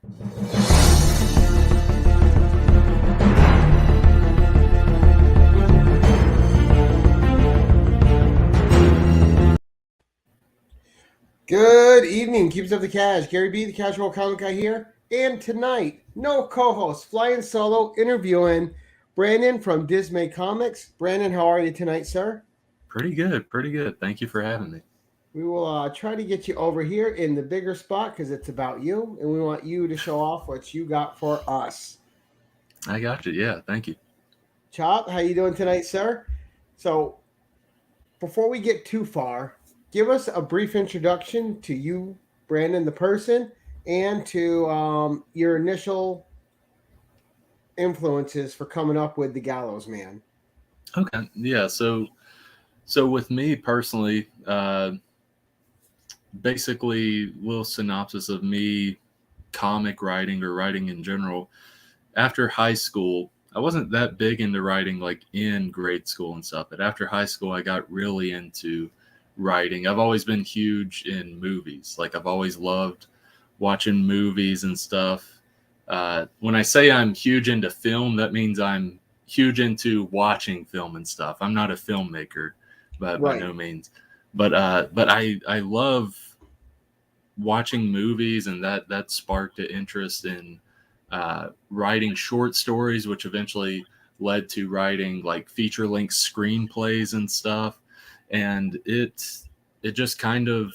Good evening, Keepers of the Cash. Gary B, the Casual Comic Guy here. And tonight, no co-host, flying solo, interviewing Brandon from Dismay Comics. Brandon, how are you tonight, sir? Pretty good, pretty good. Thank you for having me. We will try to get you over here in the bigger spot because it's about you, and we want you to show off what you got for us. I got you. Yeah, thank you. Chop, how you doing tonight, sir? So, before we get too far, give us a brief introduction to you, Brandon, the person, and to your initial influences for coming up with the Gallows Man. Okay. Yeah. So with me personally, basically, little synopsis of me comic writing or writing in general. After high school, I wasn't that big into writing like in grade school and stuff, but after high school, I got really into writing. I've always been huge in movies. Like I've always loved watching movies and stuff. When I say I'm huge into film, that means I'm huge into watching film and stuff. I'm not a filmmaker, but by no means. But I love watching movies, and that sparked an interest in writing short stories, which eventually led to writing like feature-length screenplays and stuff. And it just kind of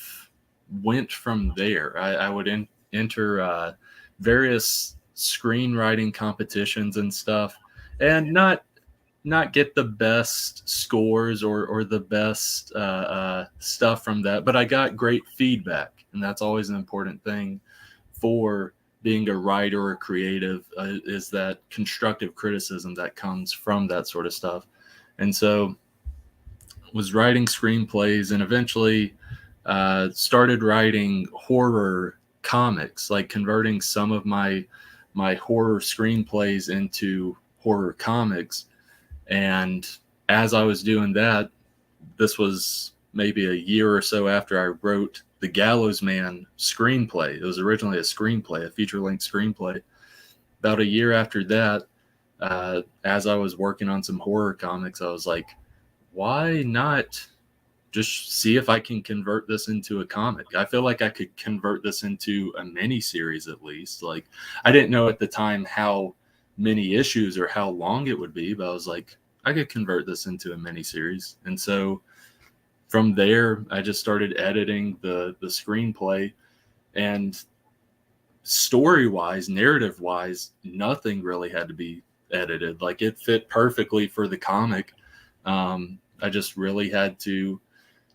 went from there. I would enter various screenwriting competitions and stuff, and not get the best scores or the best stuff from that, but I got great feedback, and that's always an important thing for being a writer or creative, is that constructive criticism that comes from that sort of stuff. And so was writing screenplays, and eventually started writing horror comics, like converting some of my horror screenplays into horror comics. And as I was doing that, this was maybe a year or so after I wrote the Gallows Man screenplay. It was originally a screenplay, a feature-length screenplay. About a year after that, as I was working on some horror comics, I was like, why not just see if I can convert this into a comic? I feel like I could convert this into a mini series at least. Like, I didn't know at the time how many issues or how long it would be, but I was like, I could convert this into a mini series. And so from there, I just started editing the screenplay, and story-wise, narrative-wise, nothing really had to be edited. Like, it fit perfectly for the comic. I just really had to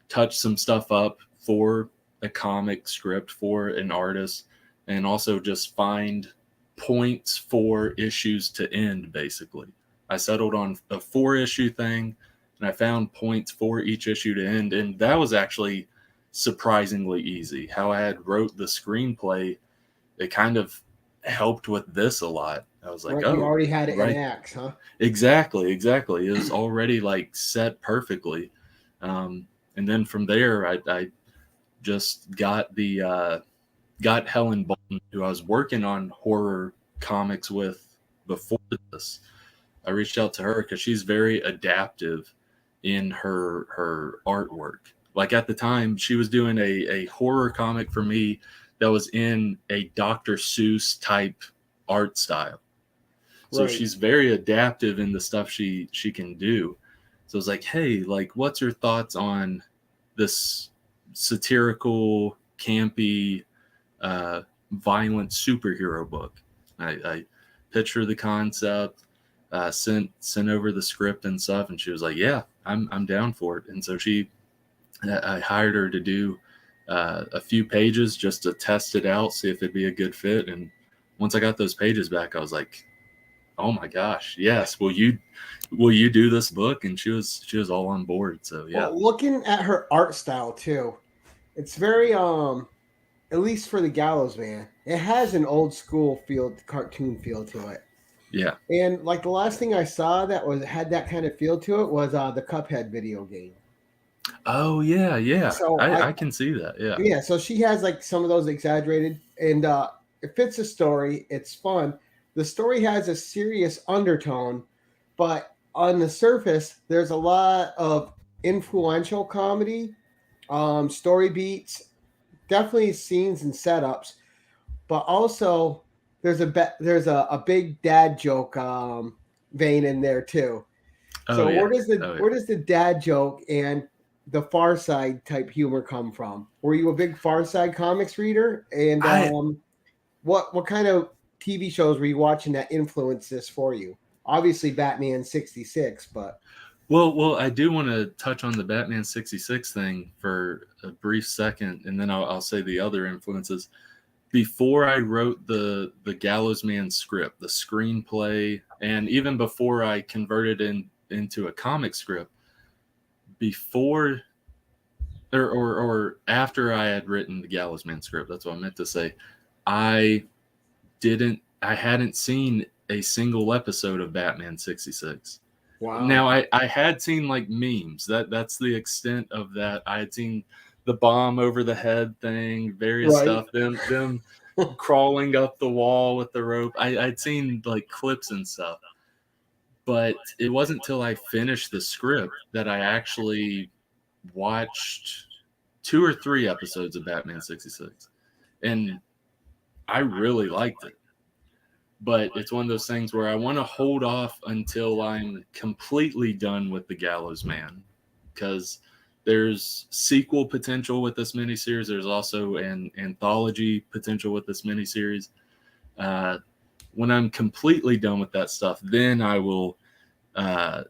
touch some stuff up for a comic script for an artist, and also just find points for issues to end. Basically, I settled on a 4-issue thing, and I found points for each issue to end, and that was actually surprisingly easy. How I had wrote the screenplay, it kind of helped with this a lot. I was like, you already had it in acts, huh? Exactly. It was already like set perfectly. And then from there, I just got Helen Bolton, who I was working on horror comics with before this. I reached out to her because she's very adaptive in her artwork. Like at the time, she was doing a horror comic for me that was in a Dr. Seuss type art style. So she's very adaptive in the stuff she can do. So I was like, hey, like, what's your thoughts on this satirical, campy, violent superhero book? I pitched her the concept, sent over the script and stuff, and she was like, yeah, I'm down for it. And so I hired her to do a few pages just to test it out, see if it'd be a good fit. And once I got those pages back, I was like, oh my gosh, yes, will you do this book? And she was all on board. So yeah. Well, looking at her art style too, it's very at least for the Gallows Man, it has an old school cartoon feel to it. Yeah. And like the last thing I saw that had that kind of feel to it was the Cuphead video game. Oh yeah. So I can see that. Yeah. Yeah. So she has like some of those exaggerated, and it fits the story. It's fun. The story has a serious undertone, but on the surface, there's a lot of influential comedy, story beats, definitely scenes and setups, but also there's a big dad joke vein in there too. Oh So yeah. where does the dad joke and the Far Side type humor come from? Were you a big Far Side comics reader? And I what kind of TV shows were you watching that influenced this for you? Obviously, Batman '66, but well, I do want to touch on the Batman '66 thing for a brief second, and then I'll say the other influences. Before I wrote the Gallows Man script, the screenplay, and even before I converted into a comic script, before or after I had written the Gallows Man script, that's what I meant to say. I I hadn't seen a single episode of Batman '66. wow, Now I had seen like memes. That's the extent of that. I had seen the bomb over the head thing, various right? stuff. Them crawling up the wall with the rope. I'd seen like clips and stuff, but it wasn't until I finished the script that I actually watched 2 or 3 episodes of Batman '66, and I really liked it. But it's one of those things where I want to hold off until I'm completely done with the Gallows Man, because there's sequel potential with this miniseries. There's also an anthology potential with this miniseries. Uh, when I'm completely done with that stuff, then I will uh,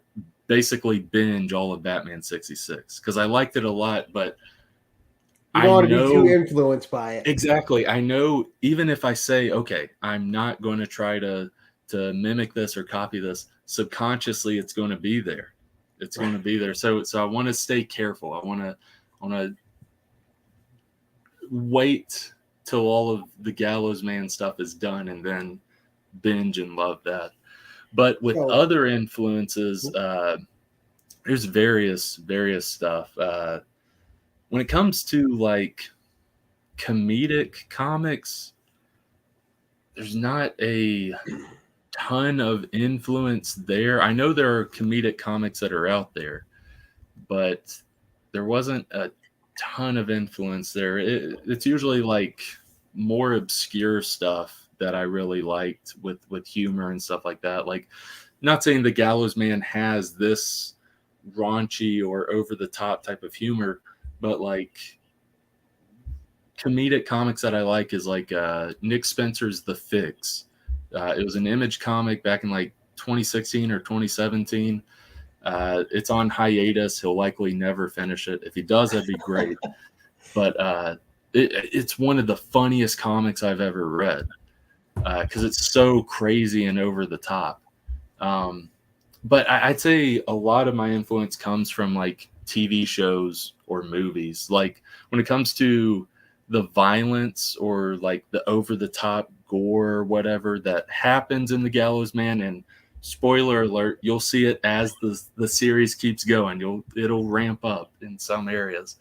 basically binge all of Batman '66 because I liked it a lot. But You I don't want to be too know influenced by it. exactly. I know even if I say, okay, I'm not going to try to mimic this or copy this, subconsciously it's going to be there. It's going to be there. So I want to stay careful. I want to wait till all of the Gallows Man stuff is done and then binge and love that. But with So other influences, there's various stuff. When it comes to like comedic comics, there's not a ton of influence there. I know there are comedic comics that are out there, but there wasn't a ton of influence there. It's usually like more obscure stuff that I really liked with humor and stuff like that. Like, not saying the Gallows Man has this raunchy or over the top type of humor, but like comedic comics that I like is like Nick Spencer's The Fix. It was an Image comic back in like 2016 or 2017. It's on hiatus. He'll likely never finish it. If he does, that'd be great. But it's one of the funniest comics I've ever read because it's so crazy and over the top. But I'd say a lot of my influence comes from like TV shows or movies. Like when it comes to the violence or like the over the top gore or whatever that happens in the Gallows Man, and spoiler alert, you'll see it as the series keeps going. It'll ramp up in some areas.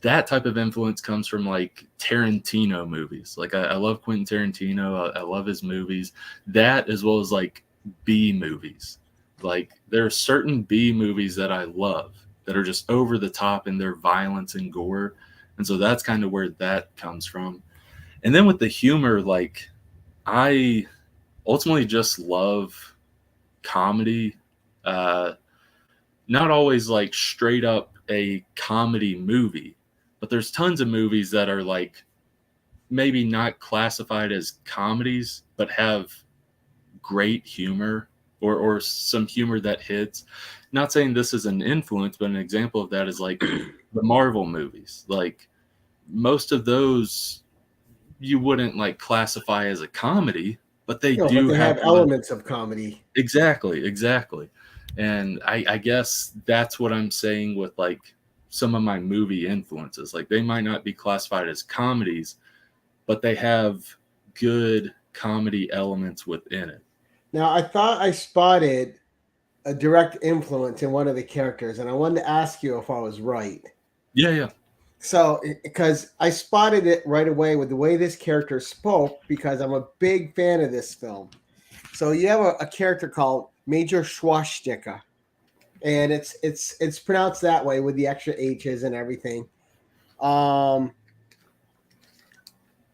That type of influence comes from like Tarantino movies. Like I love Quentin Tarantino. I love his movies. That as well as like B movies. Like there are certain B movies that I love that are just over the top in their violence and gore. And so that's kind of where that comes from. And then with the humor, like I ultimately just love comedy. Not always like straight up a comedy movie, but there's tons of movies that are like maybe not classified as comedies, but have great humor or some humor that hits. Not saying this is an influence, but an example of that is like the Marvel movies. Like most of those you wouldn't like classify as a comedy, but they No, but do they have have elements of comedy. exactly. And I guess that's what I'm saying with like some of my movie influences. Like they might not be classified as comedies, but they have good comedy elements within it. Now, I thought I spotted a direct influence in one of the characters, and I wanted to ask you if I was right. Yeah. So, because I spotted it right away with the way this character spoke, because I'm a big fan of this film. So you have a character called Major Schwashsticker, and it's pronounced that way with the extra H's and everything.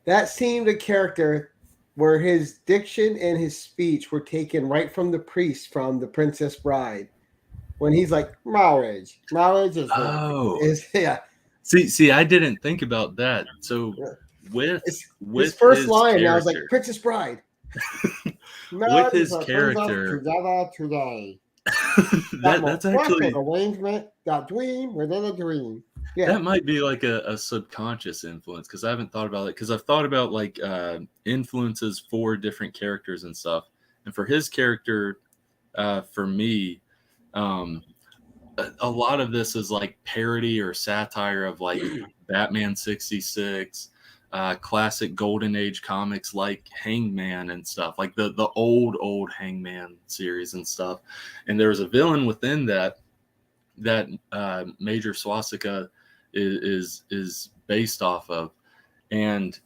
That seemed a character where his diction and his speech were taken right from the priest from The Princess Bride, when he's like, marriage Oh, is yeah. see, I didn't think about that. So with His first his line, I was like, character, Princess Bride. with Marriage his brings us character, together today. that's actually Arrangement, that dream within a dream. Yeah. that might be like a subconscious influence, because I haven't thought about it, because I've thought about like influences for different characters and stuff. And for his character, for me, um, a lot of this is like parody or satire of like Batman 66, classic golden age comics like Hangman and stuff, like the old Hangman series and stuff. And there was a villain within that Major Swastika is based off of, and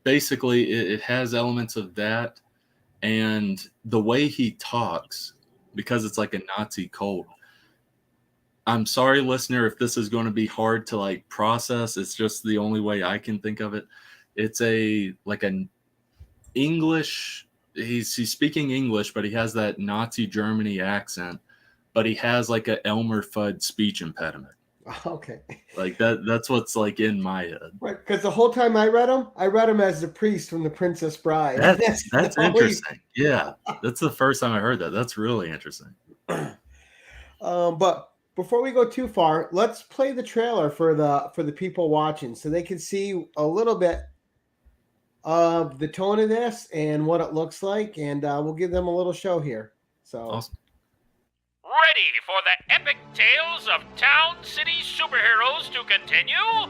basically it has elements of that, and the way he talks, because it's like a Nazi cult. I'm sorry, listener, if this is going to be hard to like process. It's just the only way I can think of it. It's an English. He's speaking English, but he has that Nazi Germany accent. But he has like a Elmer Fudd speech impediment. Okay. Like that's what's like in my head. Right, because the whole time I read him as the priest from The Princess Bride. That's interesting. Yeah, that's the first time I heard that. That's really interesting. But before we go too far, let's play the trailer for the people watching, so they can see a little bit of the tone of this and what it looks like, and we'll give them a little show here. So. Awesome. Ready for the epic tales of Town City superheroes to continue?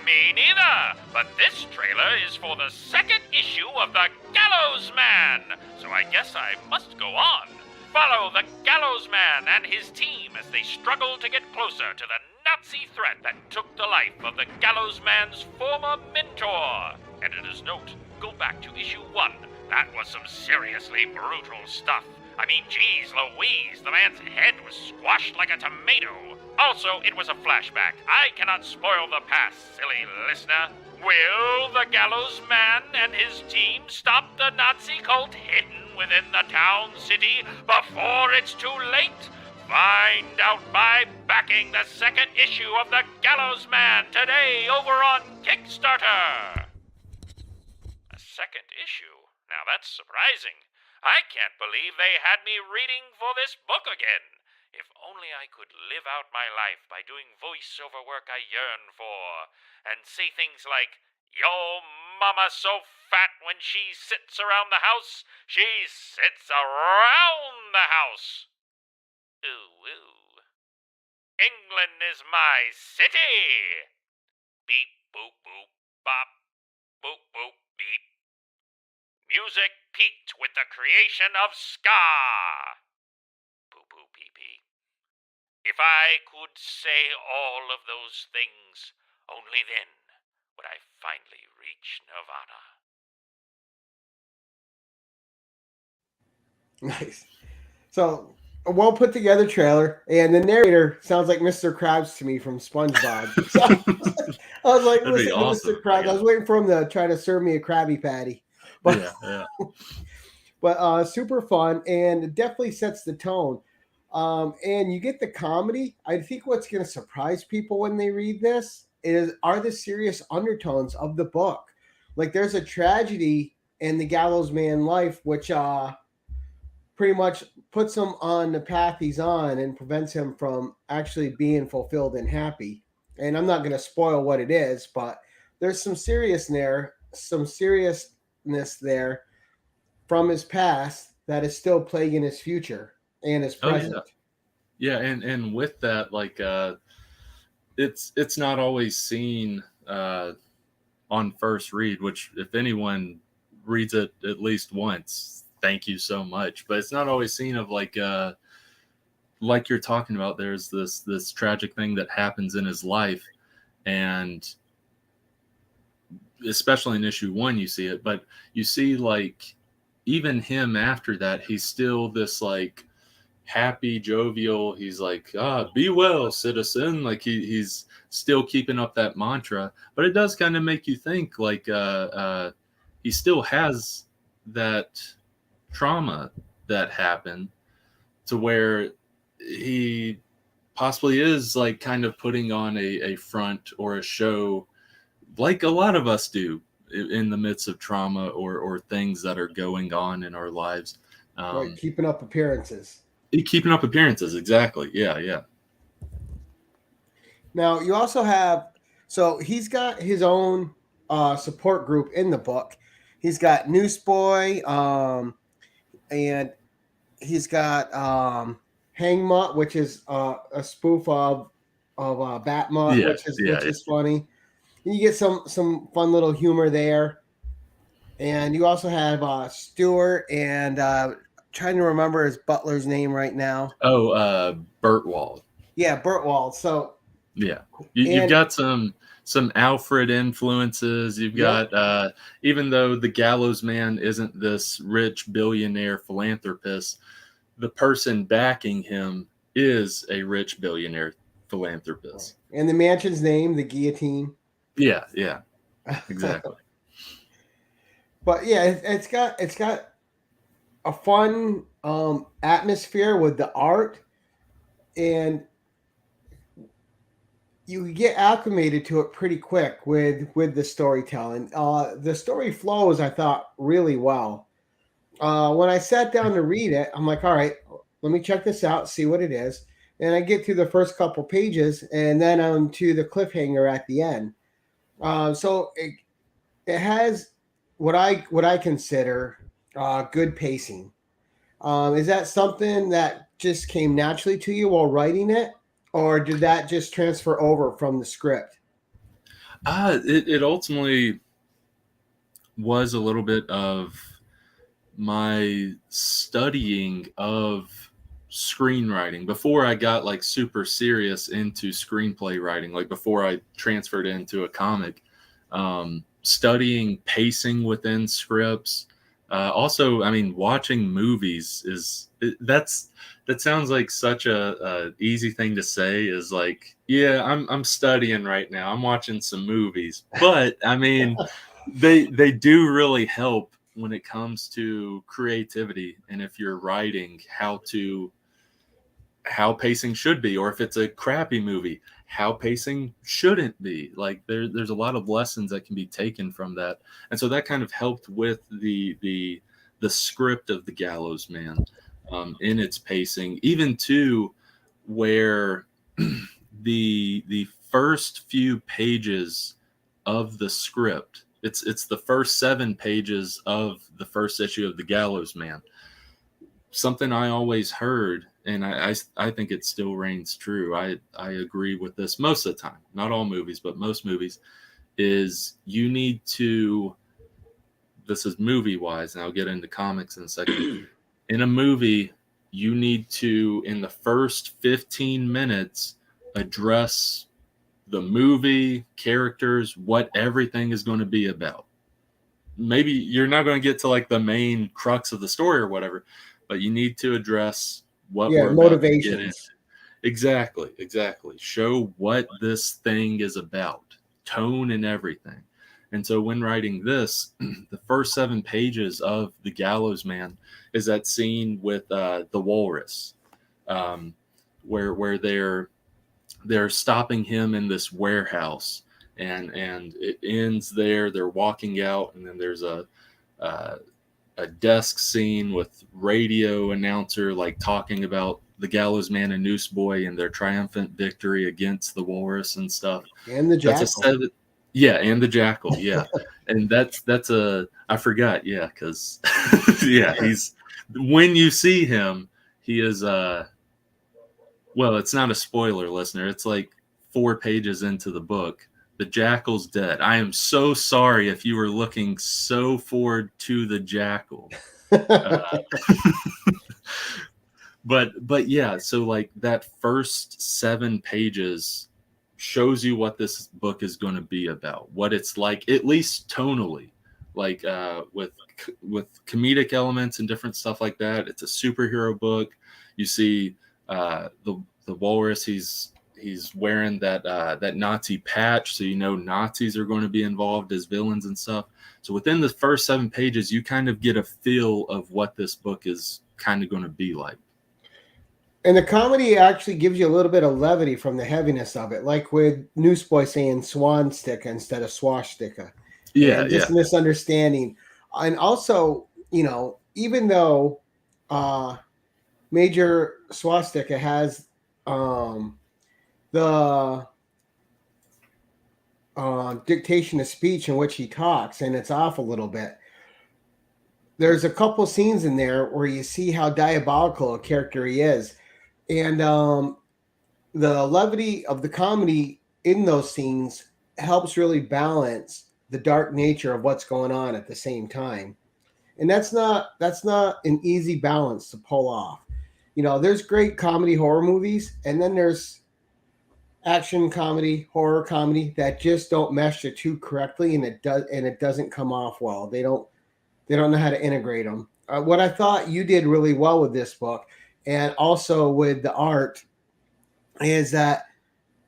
Me neither, but this trailer is for the second issue of The Gallows Man, so I guess I must go on. Follow the Gallows Man and his team as they struggle to get closer to the Nazi threat that took the life of the Gallows Man's former mentor. Editor's note, go back to issue 1. That was some seriously brutal stuff. I mean, geez Louise, the man's head was squashed like a tomato. Also, it was a flashback. I cannot spoil the past, silly listener. Will the Gallows Man and his team stop the Nazi cult hidden within the town city before it's too late? Find out by backing the second issue of The Gallows Man today over on Kickstarter. A second issue? Now that's surprising. I can't believe they had me reading for this book again. If only I could live out my life by doing voiceover work I yearn for, and say things like, "Your mama's so fat when she sits around the house, she sits around the house. Ooh, ooh. England is my city. Beep, boop, boop, bop, boop, boop, beep. Music peaked with the creation of ska. Poo-poo pee-pee. If I could say all of those things, only then would I finally reach nirvana. Nice. So, a well put together trailer, and the narrator sounds like Mr. Krabs to me from SpongeBob. So, I was like, listen to awesome. Mr. Krabs. I was waiting for him to try to serve me a Krabby Patty. But, Yeah. But super fun, and it definitely sets the tone. And you get the comedy. I think what's going to surprise people when they read this are the serious undertones of the book. Like, there's a tragedy in the Gallows Man life, which pretty much puts him on the path he's on and prevents him from actually being fulfilled and happy. And I'm not going to spoil what it is, but there's some seriousness there from his past that is still plaguing his future and his present. Yeah, and with that, like it's not always seen on first read, which if anyone reads it at least once, thank you so much. But it's not always seen of like you're talking about, there's this tragic thing that happens in his life, And especially in issue 1, you see it, but you see like even him after that, he's still this like happy, jovial. He's like, be well, citizen. Like he's still keeping up that mantra, but it does kind of make you think like he still has that trauma that happened to where he possibly is like kind of putting on a front or a show like a lot of us do in the midst of trauma or things that are going on in our lives. Right, keeping up appearances. Keeping up appearances, exactly. Yeah. Now, you also have, so he's got his own support group in the book. He's got Newsboy, and he's got Hangmutt, which is a spoof of Batmutt, which is funny. And you get some fun little humor there. And you also have Stewart and trying to remember his butler's name right now. Bertwald. Yeah, Bertwald. So yeah, you've got some Alfred influences. You've got even though the Gallows Man isn't this rich billionaire philanthropist, the person backing him is a rich billionaire philanthropist. And the mansion's name, the Guillotine. Yeah, exactly. But yeah, it's got a fun atmosphere with the art, and you get acclimated to it pretty quick with the storytelling. The story flows, I thought, really well. When I sat down to read it, I'm like, all right, let me check this out, see what it is. And I get through the first couple pages, and then I'm to the cliffhanger at the end. So it has what I consider good pacing. Is that something that just came naturally to you while writing it, or did that just transfer over from the script? It ultimately was a little bit of my studying of screenwriting before I got like super serious into screenplay writing, like before I transferred into a comic. Studying pacing within scripts. Also, I mean, watching movies that sounds like such a easy thing to say, is like, yeah, I'm studying right now. I'm watching some movies. But I mean, they do really help when it comes to creativity. And if you're writing, how pacing should be, or if it's a crappy movie, how pacing shouldn't be. Like there's a lot of lessons that can be taken from that. And so that kind of helped with the script of the Gallows Man, in its pacing, even to where the first few pages of the script, it's the first 7 pages of the first issue of the Gallows Man. Something I always heard, and I think it still reigns true. I agree with this most of the time. Not all movies, but most movies, is you need to, this is movie-wise, and I'll get into comics in a second. In a movie, you need to, in the first 15 minutes, address the movie, characters, what everything is going to be about. Maybe you're not going to get to like the main crux of the story or whatever, but you need to address what we're motivations. About to get into. Exactly. Show what this thing is about, tone and everything. And so when writing this, the first 7 pages of The Gallows Man is that scene with the walrus, where they're stopping him in this warehouse, and it ends there. They're walking out, and then there's a desk scene with radio announcer like talking about the Gallows Man and Newsboy and their triumphant victory against the walrus and stuff. And the jackal. And the jackal. Yeah. And that's I forgot. Yeah. Cause he's, when you see him, he is, well, it's not a spoiler, listener. It's like 4 pages into the book. The jackal's dead. I am so sorry if you were looking so forward to the jackal. But yeah, so like that first 7 pages shows you what this book is going to be about, what it's like, at least tonally, like with comedic elements and different stuff like that. It's a superhero book. You see the walrus. He's wearing that Nazi patch, so you know Nazis are going to be involved as villains and stuff. So within the first 7 pages, you kind of get a feel of what this book is kind of going to be like. And the comedy actually gives you a little bit of levity from the heaviness of it, like with Newsboy saying swan sticker instead of swastika. Yeah, and just misunderstanding. And also, you know, even though Major Swastika has the dictation of speech in which he talks, and it's off a little bit, there's a couple scenes in there where you see how diabolical a character he is. And the levity of the comedy in those scenes helps really balance the dark nature of what's going on at the same time. And that's not an easy balance to pull off. You know, there's great comedy horror movies, and then there's action comedy, horror comedy that just don't mesh the two correctly, and it doesn't come off well. They don't know how to integrate them. What I thought you did really well with this book, and also with the art, is that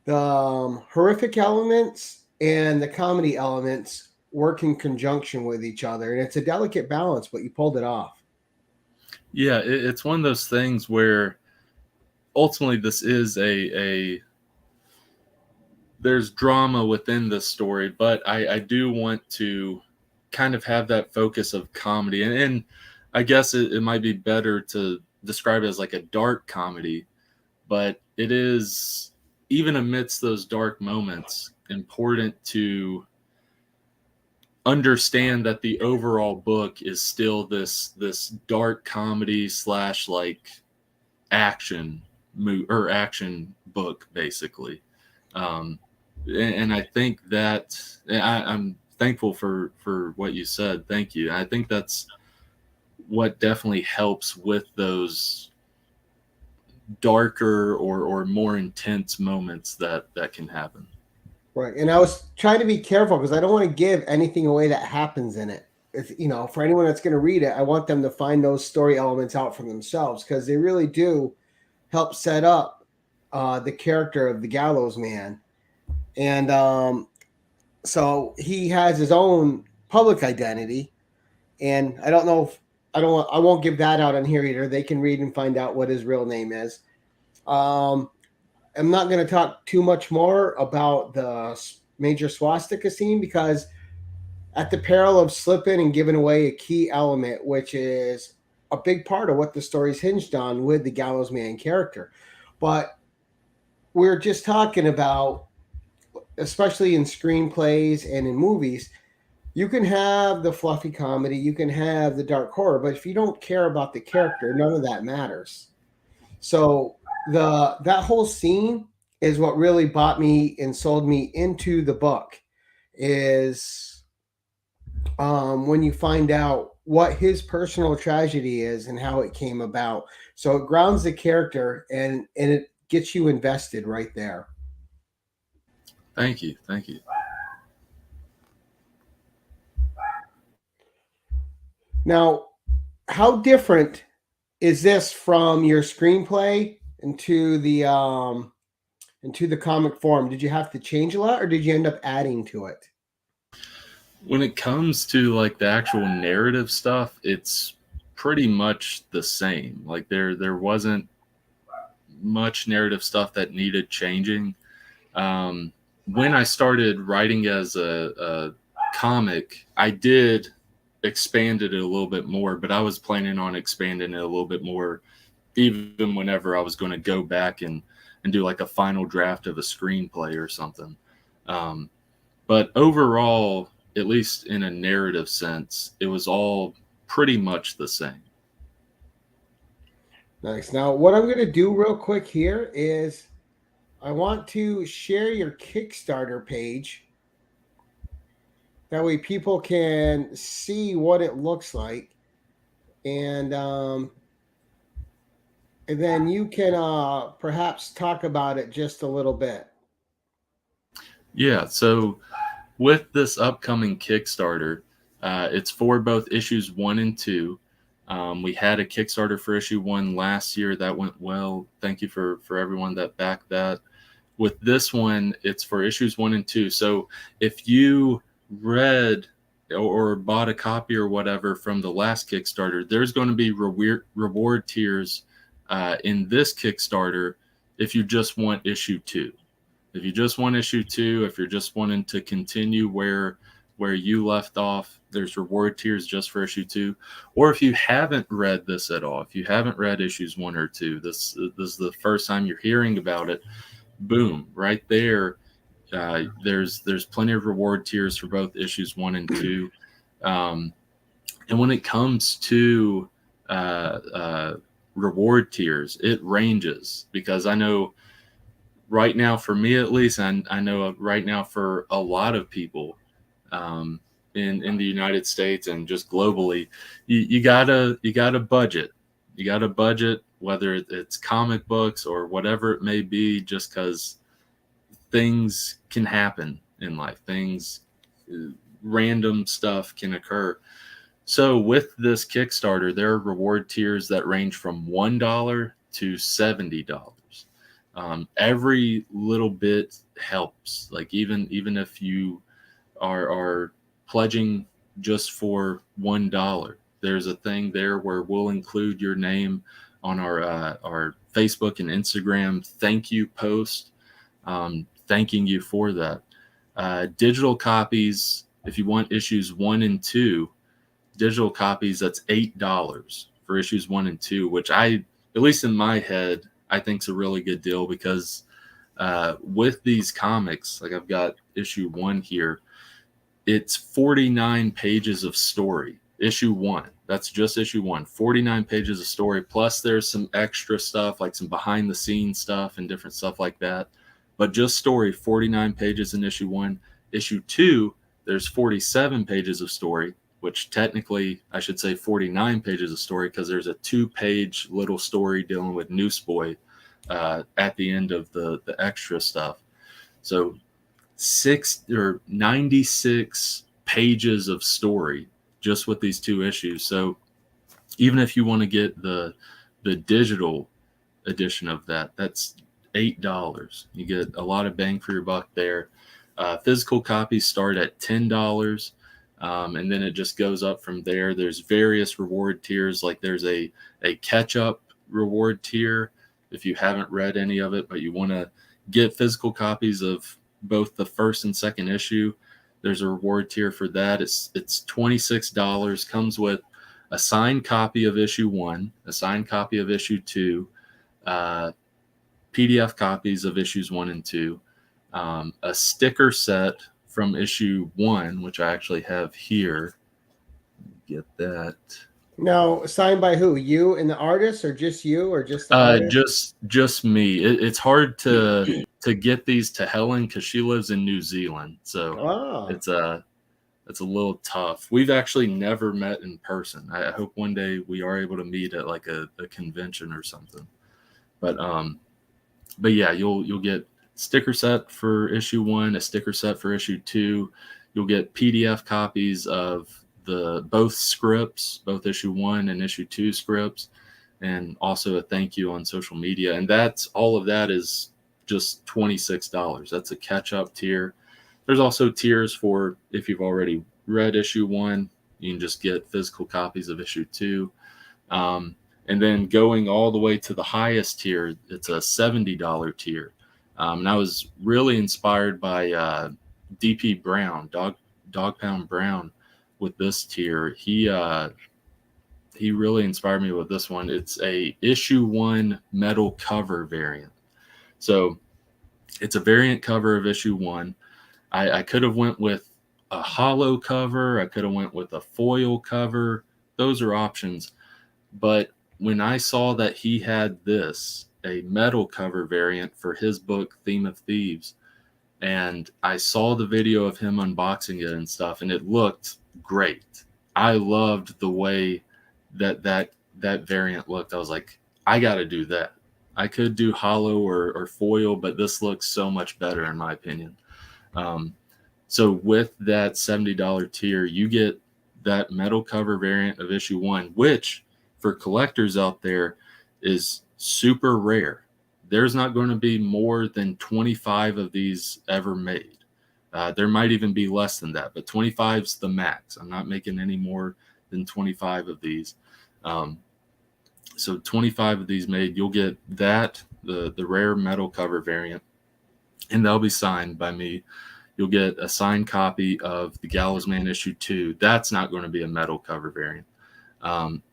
the horrific elements and the comedy elements work in conjunction with each other. And it's a delicate balance, but you pulled it off. Yeah, it's one of those things where ultimately this is there's drama within this story, but I do want to kind of have that focus of comedy. And I guess it might be better to describe it as like a dark comedy, but it is, even amidst those dark moments, important to understand that the overall book is still this dark comedy / like action book, basically. And I think that I'm thankful for what you said. Thank you. I think that's what definitely helps with those darker or more intense moments that can happen. Right. And I was trying to be careful because I don't want to give anything away that happens in it. If, you know, for anyone that's going to read it, I want them to find those story elements out for themselves, because they really do help set up the character of the Gallows man. And so he has his own public identity, and I don't know if I won't give that out on here either. They can read and find out what his real name is. I'm not going to talk too much more about the Major Swastika scene, because at the peril of slipping and giving away a key element, which is a big part of what the story's hinged on with the Gallows man character. But we're just talking about, especially in screenplays and in movies, you can have the fluffy comedy, you can have the dark horror, but if you don't care about the character, none of that matters. So that whole scene is what really bought me and sold me into the book, is when you find out what his personal tragedy is and how it came about. So it grounds the character, and it gets you invested right there. Thank you. Now, how different is this from your screenplay into the comic form? Did you have to change a lot, or did you end up adding to it? When it comes to like the actual narrative stuff, it's pretty much the same. Like there wasn't much narrative stuff that needed changing. When I started writing as a comic, I did expand it a little bit more, but I was planning on expanding it a little bit more even whenever I was going to go back and do like a final draft of a screenplay or something. But overall, at least in a narrative sense, it was all pretty much the same. Nice. Now, what I'm going to do real quick here is I want to share your Kickstarter page. That way people can see what it looks like. And then you can perhaps talk about it just a little bit. Yeah, so with this upcoming Kickstarter, it's for both issues 1 and 2. We had a Kickstarter for issue 1 last year that went well. Thank you for everyone that backed that. With this one, it's for issues 1 and 2. So if you read or bought a copy or whatever from the last Kickstarter, there's going to be reward tiers in this Kickstarter if you just want issue 2. If you just want issue 2, if you're just wanting to continue where you left off, there's reward tiers just for issue 2. Or if you haven't read this at all, if you haven't read issues 1 or 2, this is the first time you're hearing about it. Boom, right there. There's plenty of reward tiers for both issues 1 and 2. And when it comes to reward tiers, it ranges, because I know right now, for me at least, and I know right now for a lot of people in the United States and just globally, you gotta budget. You gotta budget, whether it's comic books or whatever it may be, just because things can happen in life. Random stuff can occur. So with this Kickstarter, there are reward tiers that range from $1 to $70. Every little bit helps. Like even if you are pledging just for $1, there's a thing there where we'll include your name on our Facebook and Instagram thank you post, thanking you for that. Digital copies, if you want issues 1 and 2, digital copies, that's $8 for issues 1 and 2, which at least in my head, I think is a really good deal, because with these comics, like I've got issue 1 here, it's 49 pages of story. Issue 1, that's just issue 1, 49 pages of story. Plus there's some extra stuff, like some behind the scenes stuff and different stuff like that. But just story, 49 pages in issue 1. Issue 2, there's 47 pages of story, which technically I should say 49 pages of story, because there's a 2-page little story dealing with Newsboy at the end of the extra stuff. So 96 pages of story just with these 2 issues. So even if you want to get the digital edition of that, that's $8. You get a lot of bang for your buck there. Physical copies start at $10. And then it just goes up from there. There's various reward tiers. Like there's a catch-up reward tier if you haven't read any of it, but you want to get physical copies of both the first and second issue. There's a reward tier for that. It's $26. Comes with a signed copy of issue 1, a signed copy of issue 2, PDF copies of issues 1 and 2, a sticker set from issue 1, which I actually have here. Get that. Now, signed by who? You and the artist, or just you, or just the artist? Just me. It's hard to get these to Helen, because she lives in New Zealand, so it's a little tough. We've actually never met in person. I hope one day we are able to meet at like a convention or something. But yeah, you'll get sticker set for issue 1, a sticker set for issue 2. You'll get PDF copies of both scripts, both issue 1 and issue 2 scripts, and also a thank you on social media. And all of that is just $26. That's a catch-up tier. There's also tiers for if you've already read issue 1, you can just get physical copies of issue 2. And then going all the way to the highest tier, it's a $70 tier. And I was really inspired by DP Brown, Dog Pound Brown, with this tier. He really inspired me with this one. It's a issue 1 metal cover variant. So it's a variant cover of issue 1. I could have went with a hollow cover. I could have went with a foil cover. Those are options. But when I saw that he had a metal cover variant for his book, Theme of Thieves, and I saw the video of him unboxing it and stuff, and it looked great. I loved the way that variant looked. I was like, I got to do that. I could do hollow or foil, but this looks so much better in my opinion. So with that $70 tier, you get that metal cover variant of issue 1, which for collectors out there is super rare. There's not going to be more than 25 of these ever made. There might even be less than that, but 25 is the max. I'm not making any more than 25 of these. So 25 of these made, you'll get that, the rare metal cover variant, and they'll be signed by me. You'll get a signed copy of the Gallows Man issue 2. That's not going to be a metal cover variant.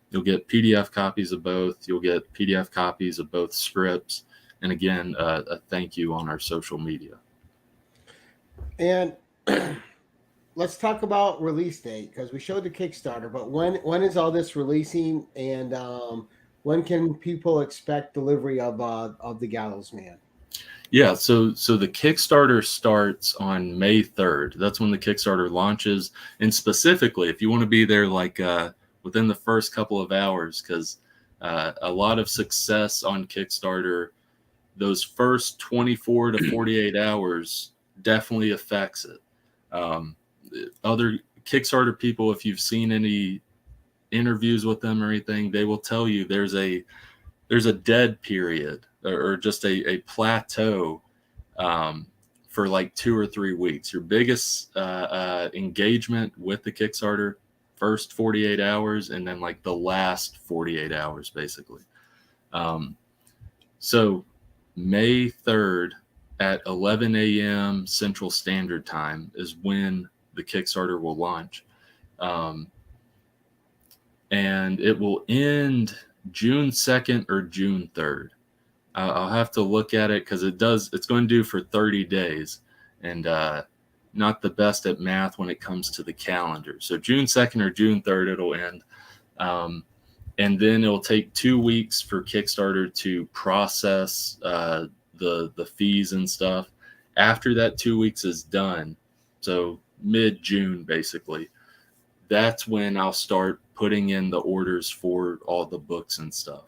You'll get PDF copies of both. You'll get PDF copies of both scripts. And again, a thank you on our social media. And let's talk about release date, because we showed the Kickstarter, but when is all this releasing, and when can people expect delivery of the Gallows Man? Yeah, so the Kickstarter starts on May 3rd. That's when the Kickstarter launches. And specifically, if you want to be there like within the first couple of hours, because a lot of success on Kickstarter, those first 24 to 48 hours definitely affects it. Other Kickstarter people, if you've seen any interviews with them or anything, they will tell you there's a dead period or just a plateau for like 2 or 3 weeks. Your biggest engagement with the Kickstarter, first 48 hours, and then like the last 48 hours, basically. So May 3rd at 11 a.m. Central Standard Time is when the Kickstarter will launch. And it will end June 2nd or June 3rd. I'll have to look at it because it's going to do for 30 days, and not the best at math when it comes to the calendar. So June 2nd or June 3rd, it'll end. And then it'll take 2 weeks for Kickstarter to process the fees and stuff. After that 2 weeks is done, so mid-June basically, that's when I'll start putting in the orders for all the books and stuff.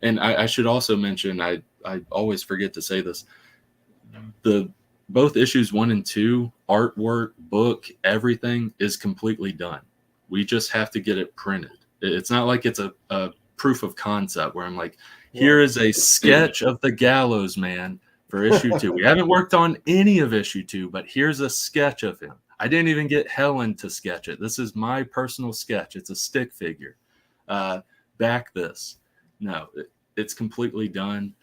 And I should also mention, I always forget to say this, both issues 1 and 2, artwork, book, everything is completely done. We just have to get it printed. It's not like it's a proof of concept where I'm like, here is a sketch of the Gallows Man for issue 2. We haven't worked on any of issue 2, but here's a sketch of him. I didn't even get Helen to sketch it. This is my personal sketch. It's a stick figure. Back this. No, it's completely done.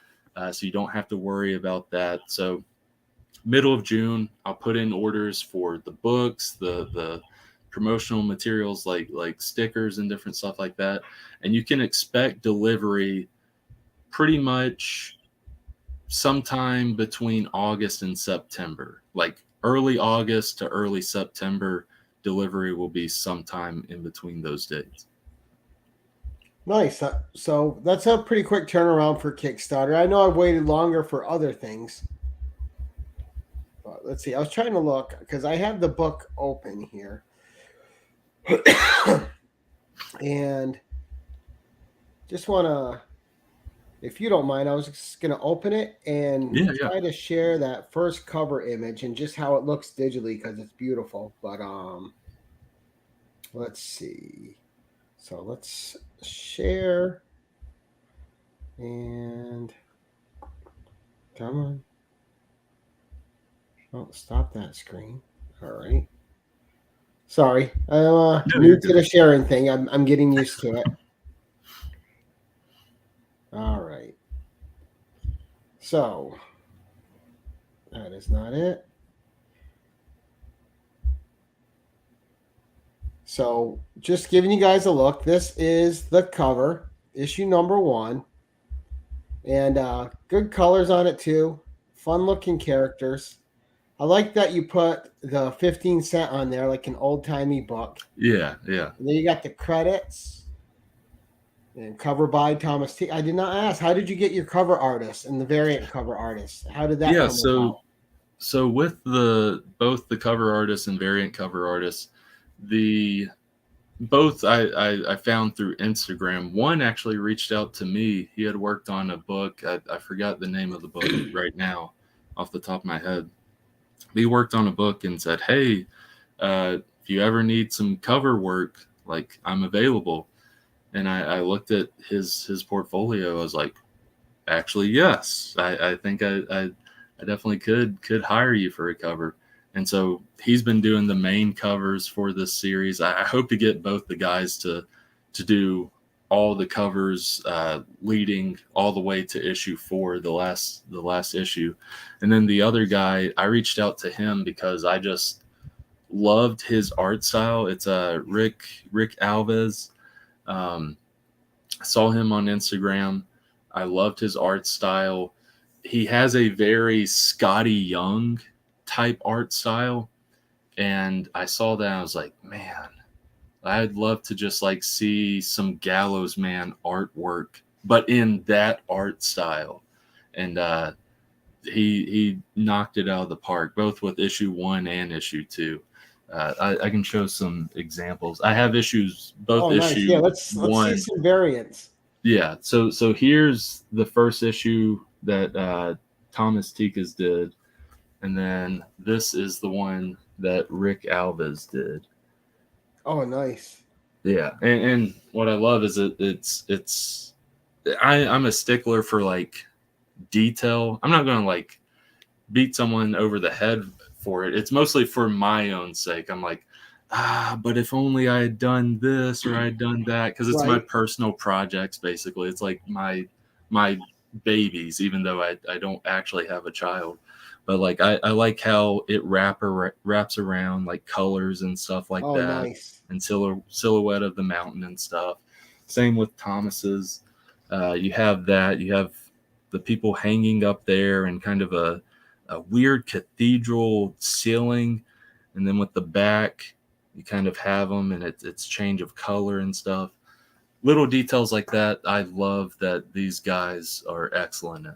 So you don't have to worry about that. So middle of June, I'll put in orders for the books, the promotional materials like stickers and different stuff like that. And you can expect delivery pretty much sometime between August and September. Like early August to early September, delivery will be sometime in between those dates. Nice. So that's a pretty quick turnaround for Kickstarter. I know I've waited longer for other things. But let's see. I was trying to look because I have the book open here. And just want to, if you don't mind, I was just going to open it and try to share that first cover image and just how it looks digitally, because it's beautiful. But let's see. So let's share and come on. Oh, stop that screen. All right. Sorry, I'm new to the sharing thing. I'm getting used to it. All right. So that is not it. So just giving you guys a look. This is the cover, issue number 1, and good colors on it too. Fun looking characters. I like that you put the 15 cent on there, like an old timey book. Yeah. And then you got the credits and cover by Thomas T. I did not ask, how did you get your cover artist and the variant cover artist? How did that come about? So with both the cover artist and variant cover artist, both I found through Instagram. One actually reached out to me. He had worked on a book. I forgot the name of the book right now off the top of my head. we worked on a book and said, hey, if you ever need some cover work, like, I'm available. And I looked at his portfolio. I was like, actually, yes, I think I definitely could hire you for a cover. And so he's been doing the main covers for this series. I hope to get both the guys to do all the covers leading all the way to issue 4, the last issue. And then the other guy, I reached out to him because I just loved his art style. It's Rick Alves. Saw him on Instagram. I loved his art style. He has a very Scotty Young type art style. And I saw that, I was like, man, I'd love to just like see some Gallows Man artwork, but in that art style. And he knocked it out of the park, both with issue 1 and issue 2. I can show some examples. I have both nice. issue Yeah, let's 1. see some variants. Yeah, so here's the first issue that Thomas Tikas did, and then this is the one that Rick Alves did. Oh, nice. Yeah, and what I love is I'm a stickler for like detail. I'm not gonna like beat someone over the head for it. It's mostly for my own sake. I'm like, but if only I had done this or I had done that, because it's my personal projects, basically. It's like my babies, even though I don't actually have a child. But like I like how it wraps around like colors and stuff like that. Nice. And silhouette of the mountain and stuff. Same with Thomas's. You have that. You have the people hanging up there and kind of a weird cathedral ceiling, and then with the back you kind of have them and it's change of color and stuff. Little details like that I love that these guys are excellent in.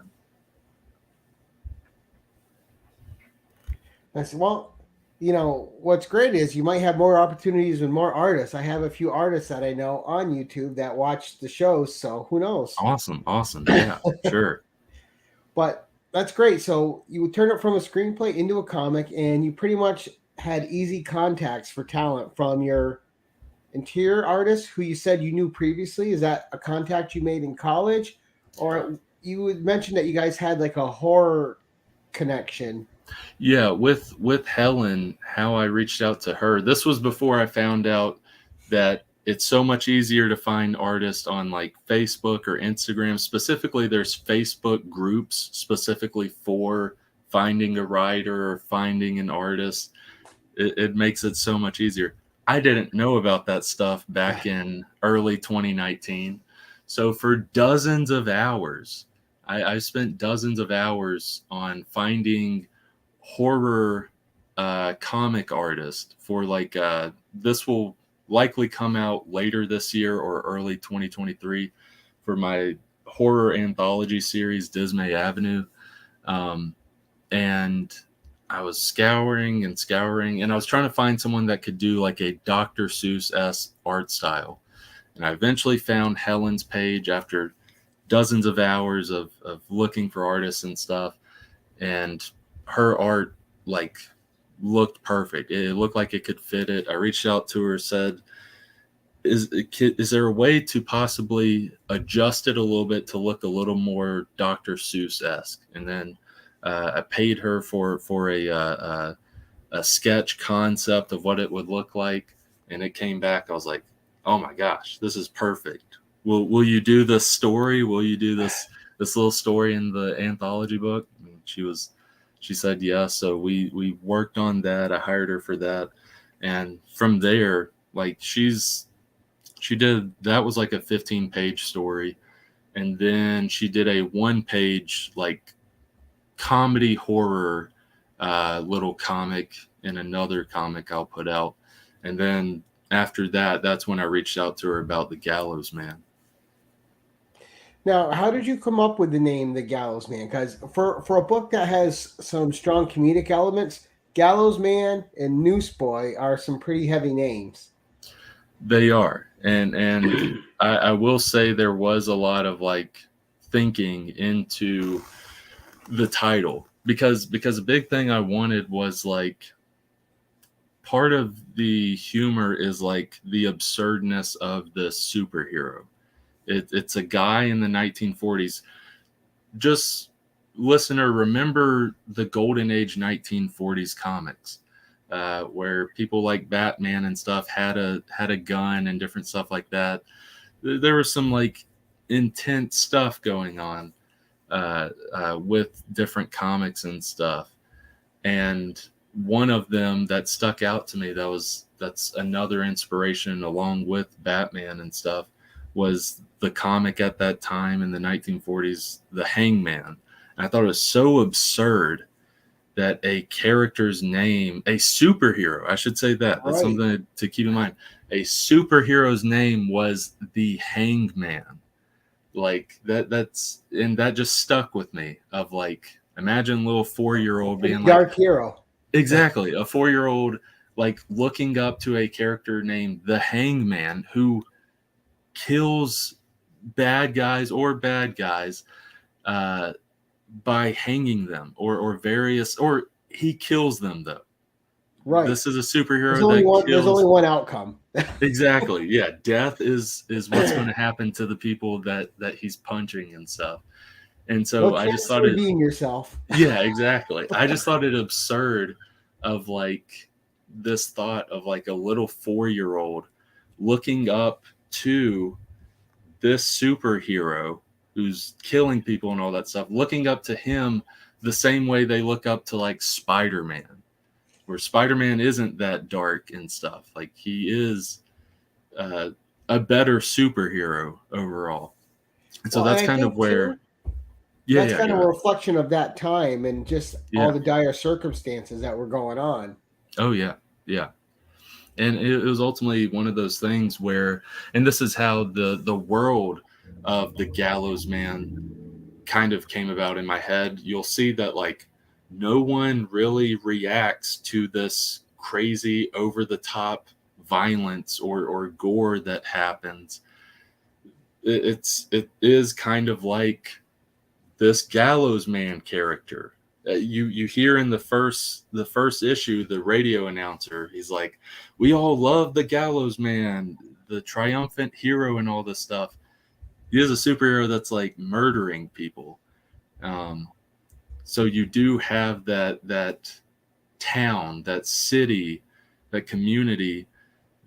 I said, well, what's great is you might have more opportunities with more artists. I have a few artists that I know on YouTube that watch the shows, so who knows? Awesome. Yeah, sure. But that's great. So you turn it from a screenplay into a comic, and you pretty much had easy contacts for talent from your interior artist who you said you knew previously. Is that a contact you made in college? Or you mentioned that you guys had like a horror connection. Yeah, with Helen, how I reached out to her. This was before I found out that it's so much easier to find artists on like Facebook or Instagram. Specifically, there's Facebook groups specifically for finding a writer or finding an artist. It makes it so much easier. I didn't know about that stuff back in early 2019. So for dozens of hours, I spent dozens of hours on finding horror comic artist for like this will likely come out later this year or early 2023 for my horror anthology series Dismay Avenue. And I was scouring and I was trying to find someone that could do like a Dr. Seuss-esque art style. And I eventually found Helen's page after dozens of hours of looking for artists and stuff. And her art like looked perfect. It looked like it could fit it. I reached out to her, said, is there a way to possibly adjust it a little bit to look a little more Dr. Seuss-esque? And then I paid her for a sketch concept of what it would look like, and it came back. I was like, oh my gosh, this is perfect. Will you do this story? Will you do this little story in the anthology book? And she said yes. So we worked on that. I hired her for that. And from there, like that was like a 15-page story. And then she did a 1-page like comedy horror little comic in another comic I'll put out. And then after that, that's when I reached out to her about the Gallows Man. Now, how did you come up with the name The Gallows Man? Because for a book that has some strong comedic elements, Gallows Man and Newsboy are some pretty heavy names. They are. And I will say there was a lot of like thinking into the title. because a big thing I wanted was like part of the humor is like the absurdness of the superhero. It's a guy in the 1940s. Just listener, remember the golden age 1940s comics, where people like Batman and stuff had a gun and different stuff like that. There was some like intense stuff going on with different comics and stuff. And one of them that stuck out to me that's another inspiration along with Batman and stuff was the comic at that time in the 1940s, The Hangman. And I thought it was so absurd that a character's name, a superhero, I should say that's Right. something to keep in mind. A superhero's name was the Hangman. Like that just stuck with me of like, imagine little 4-year-old being like, dark hero. Exactly. A 4-year-old like looking up to a character named the Hangman who kills bad guys by hanging them or he kills them though. Right. This is a superhero There's only one outcome. Exactly. Yeah. Death is what's going to happen to the people that he's punching and stuff. And so I just thought redeem yourself. Yeah, exactly. I just thought it absurd of like this thought of like a little 4-year-old looking up to this superhero who's killing people and all that stuff, looking up to him the same way they look up to like Spider-Man, where Spider-Man isn't that dark and stuff. Like he is a better superhero overall. And so that's kind of where... That's kind of a reflection of that time and just all the dire circumstances that were going on. Oh, yeah. Yeah. And it was ultimately one of those things where, and this is how the world of the Gallows Man kind of came about in my head. You'll see that like no one really reacts to this crazy over the top violence or gore that happens. It is kind of like this Gallows Man character. You hear in the first issue, the radio announcer, he's like, we all love the Gallows Man, the triumphant hero and all this stuff. He is a superhero that's like murdering people. So you do have that town, that city, that community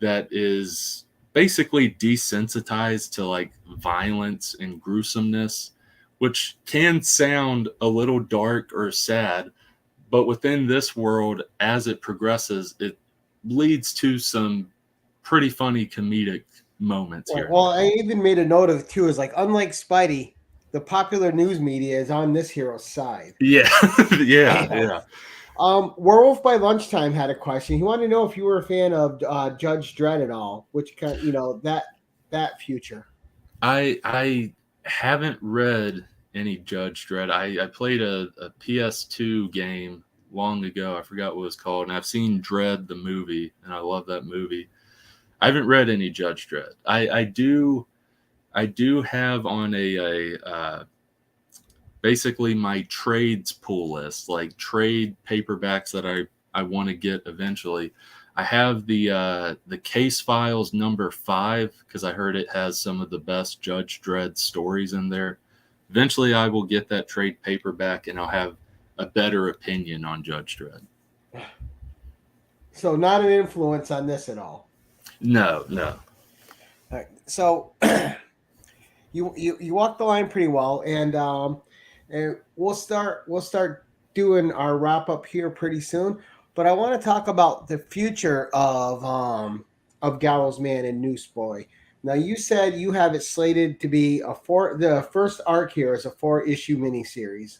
that is basically desensitized to like violence and gruesomeness, which can sound a little dark or sad, but within this world, as it progresses, it leads to some pretty funny comedic moments here. Well, I even made a note of it too, is like, unlike Spidey, the popular news media is on this hero's side. Yeah. yeah. Werewolf by Lunchtime had a question. He wanted to know if you were a fan of Judge Dredd at all, which kind of, that future. I haven't read any Judge Dredd. I played a PS2 game long ago. I forgot what it was called, and I've seen Dredd the movie, and I love that movie. I haven't read any Judge Dredd. I do have on a basically my trades pool list, like trade paperbacks that I want to get eventually. I have the Case Files #5 because I heard it has some of the best Judge Dredd stories in there. Eventually, I will get that trade paperback, and I'll have a better opinion on Judge Dredd. So, not an influence on this at all. No. All right. So, you walk the line pretty well, and we'll start doing our wrap up here pretty soon. But I want to talk about the future of Gallows Man and Newsboy. Now, you said you have it slated to be the first arc here is a 4-issue miniseries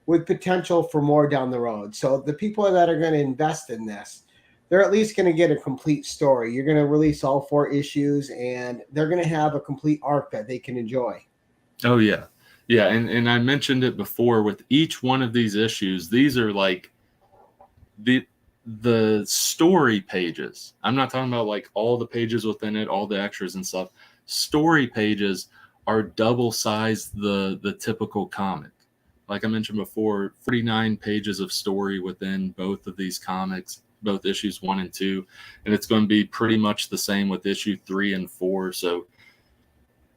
with potential for more down the road. So the people that are going to invest in this, they're at least going to get a complete story. You're going to release all 4 issues, and they're going to have a complete arc that they can enjoy. Oh, yeah. Yeah, and I mentioned it before, with each one of these issues, these are like the story pages. I'm not talking about like all the pages within it, all the extras and stuff. Story pages are double sized the typical comic. like I mentioned before, 49 pages of story within both of these comics, both issues 1 and 2, and it's going to be pretty much the same with issue 3 and 4. So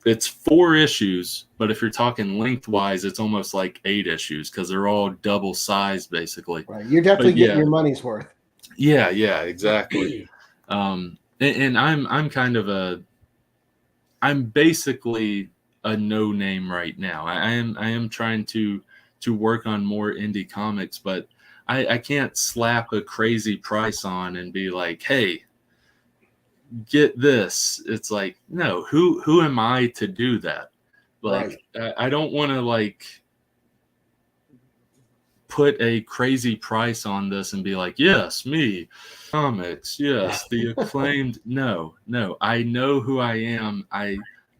it's 4 issues, but if you're talking lengthwise, it's almost like 8 issues because they're all double sized basically. Right. You're definitely getting your money's worth. Yeah, exactly. And I'm kind of I'm basically a no name right now. I am trying to work on more indie comics, but I can't slap a crazy price on and be like, hey, get this. It's like, no, who am I to do that? Like, right. I don't want to like put a crazy price on this and be like, yes, me, comics, yes, the acclaimed. No, I know who I am. I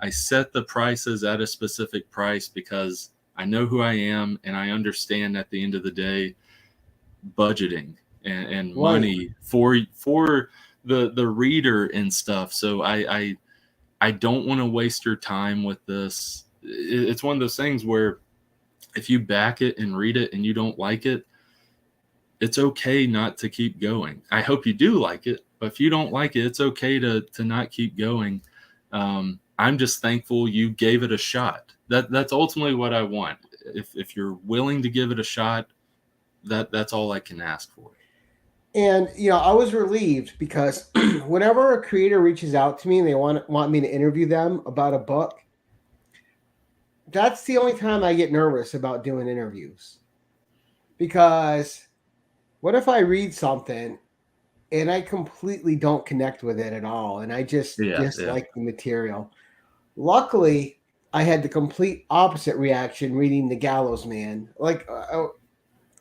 set the prices at a specific price because I know who I am, and I understand at the end of the day budgeting and money for the reader and stuff. So I don't want to waste your time with this. It's one of those things where if you back it and read it and you don't like it, it's okay not to keep going. I hope you do like it, but if you don't like it, it's okay to not keep going. I'm just thankful you gave it a shot. That's ultimately what I want. If you're willing to give it a shot, that's all I can ask for. And I was relieved because whenever a creator reaches out to me and they want me to interview them about a book, that's the only time I get nervous about doing interviews. Because what if I read something and I completely don't connect with it at all, and I just dislike the material? Luckily, I had the complete opposite reaction reading The Gallows Man. Like,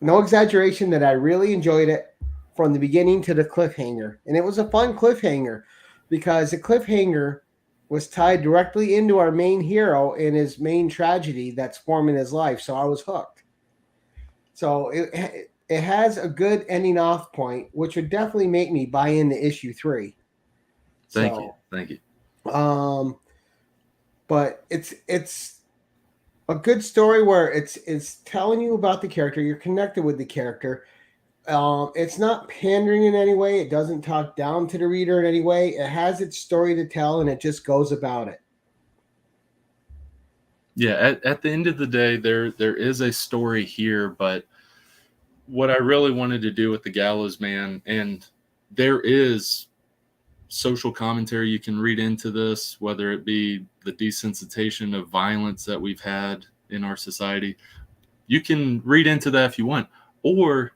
no exaggeration, that I really enjoyed it from the beginning to the cliffhanger. And it was a fun cliffhanger because the cliffhanger was tied directly into our main hero and his main tragedy that's forming his life. So I was hooked. So it has a good ending off point, which would definitely make me buy into issue 3. Thank you. But it's a good story where it's telling you about the character. You're connected with the character. It's not pandering in any way. It doesn't talk down to the reader in any way. It has its story to tell, and it just goes about it. Yeah, at the end of the day, there is a story here, but what I really wanted to do with The Gallows Man, and there is social commentary you can read into this, whether it be the desensitization of violence that we've had in our society. You can read into that if you want, or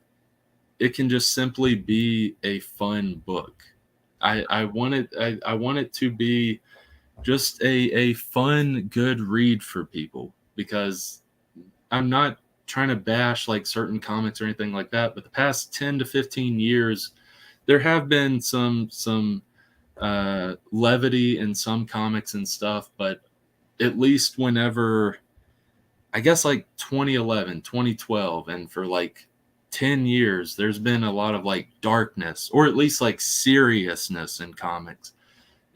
it can just simply be a fun book. I want it to be just a fun, good read for people, because I'm not trying to bash like certain comics or anything like that, but the past 10 to 15 years, there have been some levity in some comics and stuff, but at least whenever, I guess like 2011, 2012, and for like 10 years, there's been a lot of like darkness, or at least like seriousness in comics.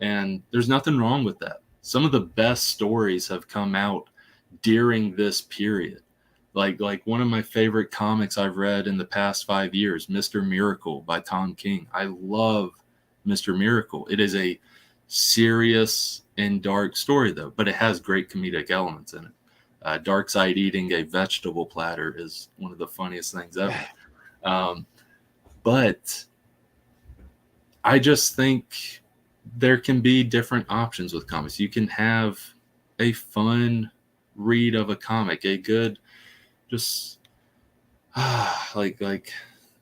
And there's nothing wrong with that. Some of the best stories have come out during this period. Like one of my favorite comics I've read in the past 5 years, Mr. Miracle by Tom King. I love Mr. Miracle. It is a serious and dark story though, but it has great comedic elements in it. Darkseid eating a vegetable platter is one of the funniest things ever. But I just think there can be different options with comics. You can have a fun read of a comic, a good, just like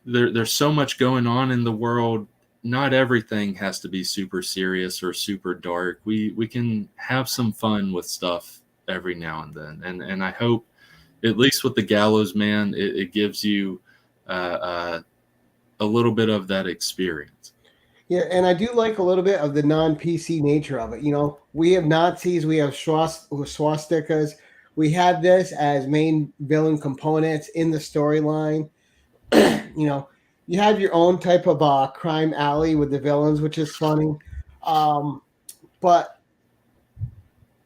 there's so much going on in the world. Not everything has to be super serious or super dark. We can have some fun with stuff every now and then, and I hope, at least with The Gallows Man, it gives you a little bit of that experience. Yeah, and I do like a little bit of the non-PC nature of it. We have Nazis, we have swastikas, we have this as main villain components in the storyline. You have your own type of crime alley with the villains, which is funny. But,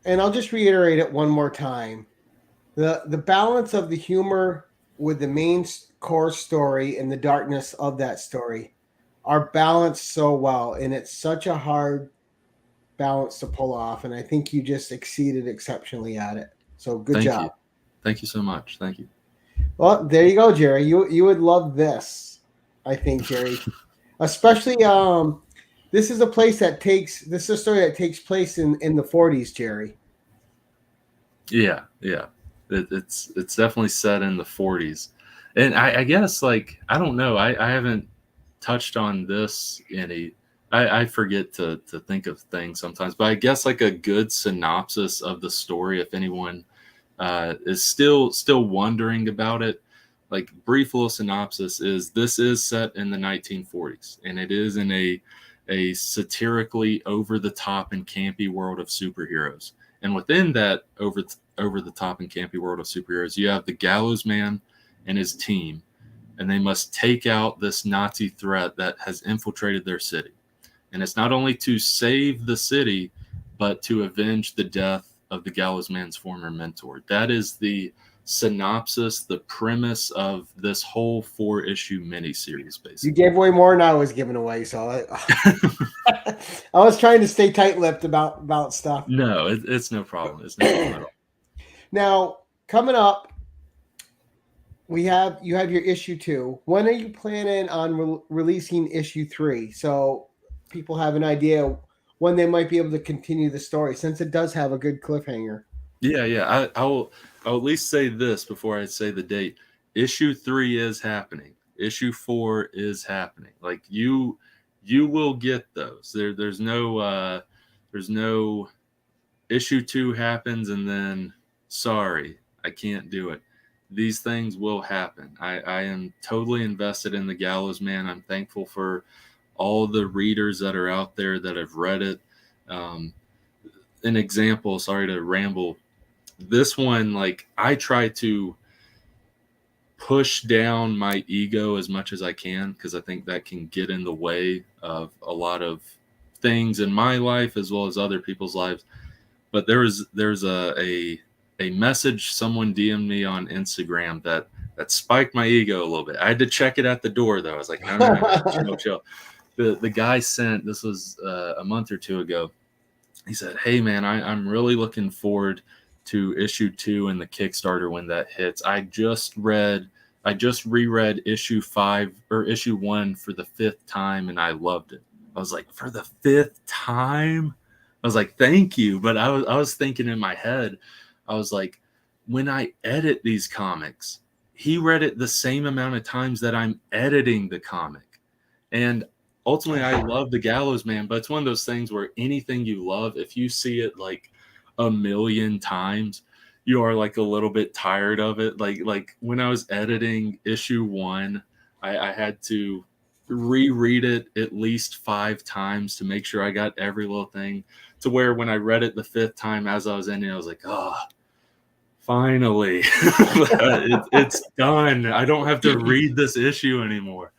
and I'll just reiterate it one more time, The balance of the humor with the main core story and the darkness of that story are balanced so well, and it's such a hard balance to pull off. And I think you just exceeded exceptionally at it. So good Thank job. you. Thank you so much. Thank you. Well, there you go, Jerry. You would love this, I think, Jerry. Especially this is a story that takes place in the 40s, Jerry. Yeah, yeah. It's definitely set in the 40s. And I guess, like, I don't know. I haven't touched on this any. I forget to think of things sometimes, but I guess like a good synopsis of the story, if anyone is still wondering about it, like brief little synopsis is this is set in the 1940s, and it is in a satirically over the top and campy world of superheroes. And within that over the top and campy world of superheroes, you have the Gallows Man and his team, and they must take out this Nazi threat that has infiltrated their city. And it's not only to save the city, but to avenge the death of the Gallows Man's former mentor. That is the synopsis, the premise of this whole 4-issue miniseries, basically. You gave away more than I was giving away, so I was trying to stay tight-lipped about stuff. No, it's no problem. It's no problem at all. Now, coming up, you have your issue 2. When are you planning on releasing issue 3? So people have an idea when they might be able to continue the story, since it does have a good cliffhanger. Yeah. I'll at least say this before I say the date. Issue 3 is happening. Issue 4 is happening. Like you will get those. There's no issue 2 happens and then sorry, I can't do it. These things will happen. I am totally invested in the Gallows Man. I'm thankful for all the readers that are out there that have read it. An example, sorry to ramble. This one, like, I try to push down my ego as much as I can, because I think that can get in the way of a lot of things in my life as well as other people's lives. But there's a message someone DM'd me on Instagram that spiked my ego a little bit. I had to check it at the door, though. I was like, no, chill. The guy sent, this was a month or 2 ago. He said, hey, man, I'm really looking forward to issue 2 and the Kickstarter when that hits. I just reread issue 5 or issue 1 for the 5th time, and I loved it. I was like, for the 5th time? I was like, thank you. But I was thinking in my head, I was like, when I edit these comics, he read it the same amount of times that I'm editing the comic. And ultimately, I love the Gallows Man, but it's one of those things where anything you love, if you see it like a million times, you are like a little bit tired of it. Like when I was editing issue 1, I had to reread it at least 5 times to make sure I got every little thing, to where when I read it the 5th time as I was ending, I was like, oh, finally, it's done. I don't have to read this issue anymore.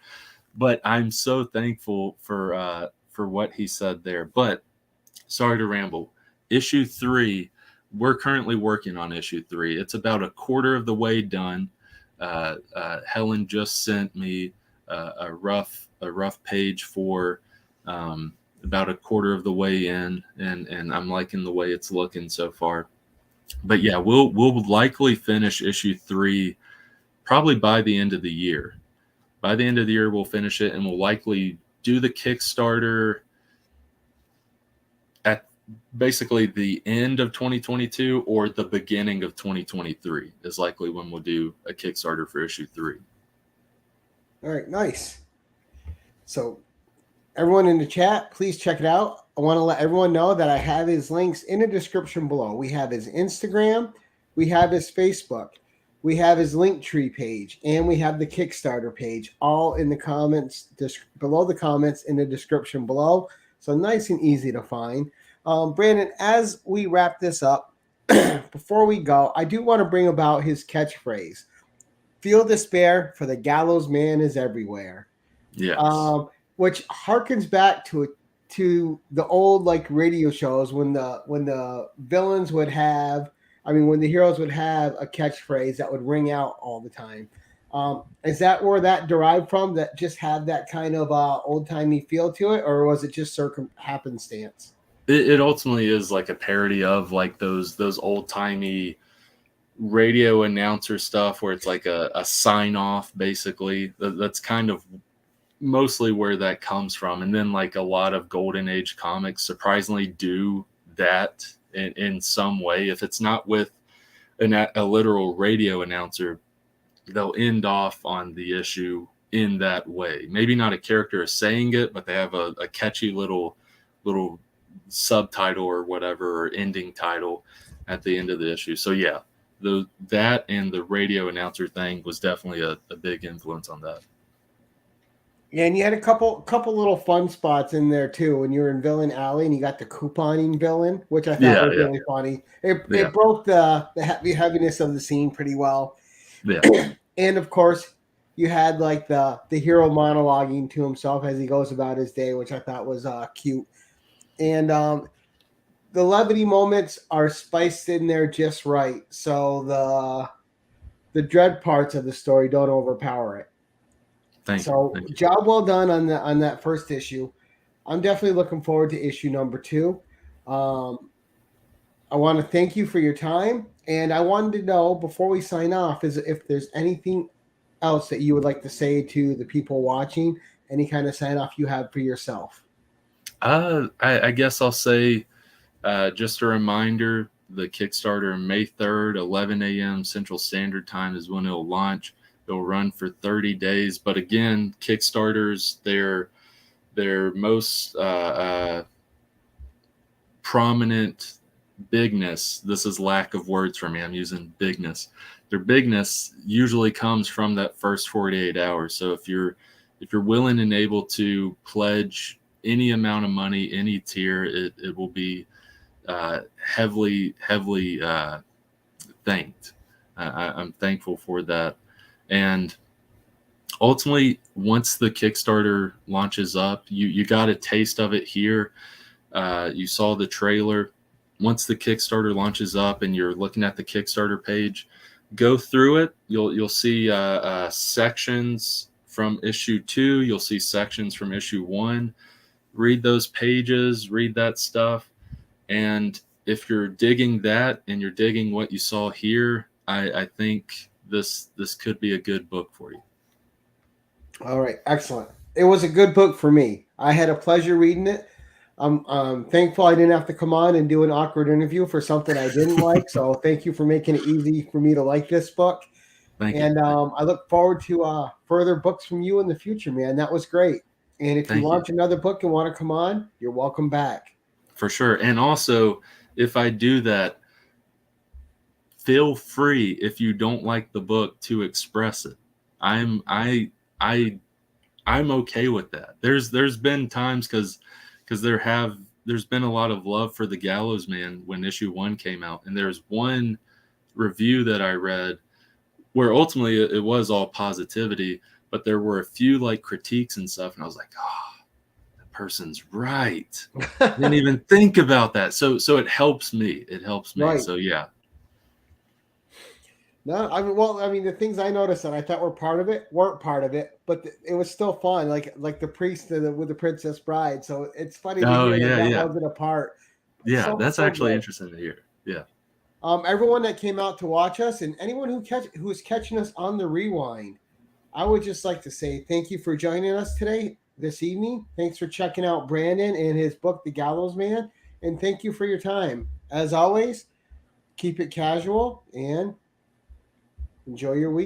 But I'm so thankful for what he said there. But sorry to ramble. Issue 3, we're currently working on issue 3. It's about a quarter of the way done. Helen just sent me a rough page for about a quarter of the way in, and I'm liking the way it's looking so far. But yeah, we'll likely finish issue 3 probably by the end of the year. By the end of the year, we'll finish it, and we'll likely do the Kickstarter at basically the end of 2022 or the beginning of 2023 is likely when we'll do a Kickstarter for issue 3. All right, nice. So everyone in the chat, please check it out. I want to let everyone know that I have his links in the description below. We have his Instagram, we have his Facebook, we have his Linktree page, and we have the Kickstarter page, all in the comments, below the comments in the description below. So nice and easy to find. Brandon, as we wrap this up, before we go, I do want to bring about his catchphrase. Feel despair, for the Gallows Man is everywhere. Yes. Which harkens back to the old like radio shows when the villains would have I mean, when the heroes would have a catchphrase that would ring out all the time. Is that where that derived from? That just had that kind of old timey feel to it, or was it just happenstance? It ultimately is like a parody of like those old timey radio announcer stuff where it's like a sign off, basically. That's kind of mostly where that comes from. And then like a lot of golden age comics surprisingly do that in some way. If it's not with a literal radio announcer, they'll end off on the issue in that way. Maybe not a character is saying it, but they have a catchy little subtitle or whatever, or ending title at the end of the issue. So yeah, that and the radio announcer thing was definitely a big influence on that. Yeah, and you had a couple little fun spots in there too when you were in Villain Alley and you got the couponing villain, which I thought was really funny. It broke the heaviness of the scene pretty well. Yeah. And of course, you had like the hero monologuing to himself as he goes about his day, which I thought was cute. And the levity moments are spiced in there just right, so the dread parts of the story don't overpower it. Thank you. Job well done on that first issue. I'm definitely looking forward to issue number 2. I want to thank you for your time, and I wanted to know before we sign off is if there's anything else that you would like to say to the people watching, any kind of sign off you have for yourself. I guess I'll say just a reminder, the Kickstarter May 3rd, 11 a.m. Central Standard Time is when it'll launch. It'll run for 30 days. But again, Kickstarters, their most prominent bigness, this is lack of words for me, I'm using bigness. Their bigness usually comes from that first 48 hours. So if you're willing and able to pledge any amount of money, any tier, it will be heavily thanked. I'm thankful for that. And ultimately, once the Kickstarter launches up, you got a taste of it here. You saw the trailer. Once the Kickstarter launches up and you're looking at the Kickstarter page, go through it. You'll see sections from issue 2. You'll see sections from issue 1. Read those pages, read that stuff. And if you're digging that and you're digging what you saw here, I think this could be a good book for you. All right, excellent. It was a good book for me. I had a pleasure reading it. I'm thankful I didn't have to come on and do an awkward interview for something I didn't like. So thank you for making it easy for me to like this book. Thank you. I look forward to further books from you in the future, man. That was great. And if you launch another book and want to come on, you're welcome back. For sure. And also, if I do that, feel free, if you don't like the book, to express it. I'm okay with that. There's been times because there's been a lot of love for the Gallows Man when issue 1 came out, and there's one review that I read where ultimately it was all positivity, but there were a few like critiques and stuff, and I was like, that person's right. I didn't even think about that. So it helps me. Right. So yeah. No, I mean, the things I noticed that I thought were part of it weren't part of it, but it was still fun. Like the priest with the Princess Bride. So it's funny to hear that wasn't a part. Yeah, that's actually interesting to hear. Yeah. Everyone that came out to watch us and anyone who's catching us on the rewind, I would just like to say thank you for joining us this evening. Thanks for checking out Brandon and his book, The Gallows Man, and thank you for your time. As always, keep it casual and enjoy your week.